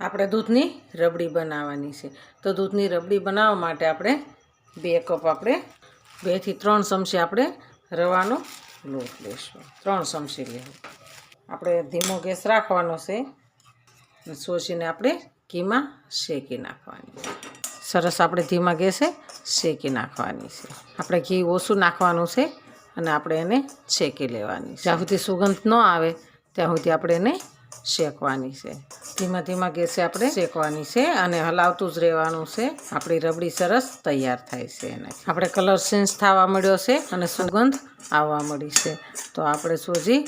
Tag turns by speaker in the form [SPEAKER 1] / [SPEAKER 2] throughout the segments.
[SPEAKER 1] આપણે દૂધની રબડી બનાવવાની છે. તો દૂધની રબડી બનાવવા માટે આપણે 2 કપ આપણે 2 થી 3 ચમચી આપણે રવાનો લોટ લેશું. 3 ચમચી લેવું. આપણે ધીમો ગેસ રાખવાનો છે. સોજીને આપણે ઘીમાં શેકી નાખવાની. સરસ આપણે ધીમા ગેસે શેકી નાખવાની છે. આપણે ઘી ઓછું નાખવાનું છે અને આપણે એને શેકી લેવાની. જ્યાં સુધી સુગંધ ન આવે ત્યાં સુધી આપણે એને શેકવાની છે. ધીમા ગેસે આપણે શેકવાની છે અને હલાવતું જ રહેવાનું છે. આપણી રબડી સરસ તૈયાર થાય છે. એને આપણે કલર ચેન્જ થવા મળ્યો છે અને સુગંધ આવવા મળી છે. તો આપણે સોજી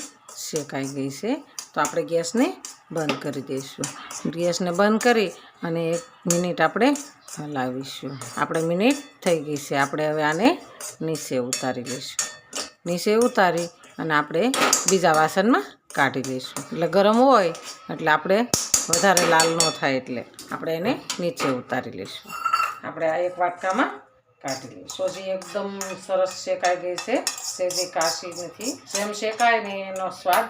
[SPEAKER 1] શેકાઈ ગઈ છે. તો આપણે ગેસને બંધ કરી દઈશું. ગેસને બંધ કરી અને 1 મિનિટ આપણે હલાવીશું. આપણે મિનિટ થઈ ગઈ છે. આપણે હવે આને નીચે ઉતારી લઈશું. નીચે ઉતારી અને આપણે બીજા વાસણમાં કાઢી લઈશું. એટલે ગરમ હોય એટલે આપણે વધારે લાલ ન થાય એટલે આપણે એને નીચે ઉતારી લઈશું. આપણે આ એક વાટકામાં કાઢી લઈશું. સોજી એકદમ સરસ શેકાઈ ગઈ છે. સેજી કાચી નથી. જેમ શેકાય ને એનો સ્વાદ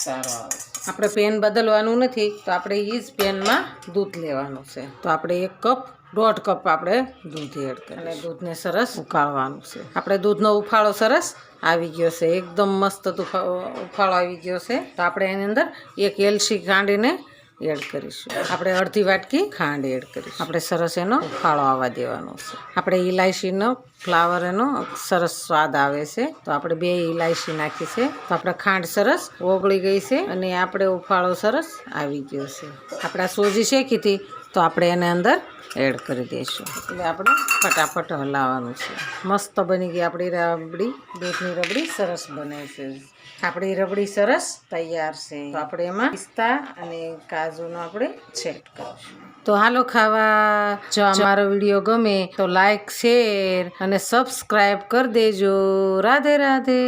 [SPEAKER 1] સારો આવે. આપણે પેન બદલવાનું નથી. તો આપણે એ જ પેનમાં દૂધ લેવાનું છે. તો આપણે 1 કપ 1.5 કપ આપણે દૂધ એડ કરી અને દૂધને સરસ ઉકાળવાનું છે. આપણે દૂધનો ઉફાળો સરસ આવી ગયો છે. એકદમ મસ્ત ઉફાળો આવી ગયો છે. તો આપણે એની અંદર 1 એલચી કાંડીને એડ કરીશું. આપણે અડધી વાટકી ખાંડ એડ કરીશું. આપણે સરસ એનો ઉફાળો આવવા દેવાનો છે. આપણે ઇલાયચીનો ફ્લાવર એનો સરસ સ્વાદ આવે છે. તો આપણે 2 ઇલાયચી નાખી છે. તો આપણે ખાંડ સરસ ઓગળી ગઈ છે અને આપણે ઉફાળો સરસ આવી ગયો છે. આપણે સોજી શેકી હતી તો આપણે એને અંદર એડ કરી દઈશું. એટલે આપણે ફટાફટ હલાવવાનું છે. મસ્ત બની ગઈ આપણી રબડી. દૂધની રબડી સરસ બને છે. આપણી રબડી સરસ તૈયાર છે. તો આપણે એમાં પિસ્તા અને કાજુનો આપણે સેટ કરીશું. તો હાલો ખાવા. જો અમારો વિડીયો ગમે તો લાઈક, શેર અને સબસ્ક્રાઈબ કરી દેજો. રાધે રાધે.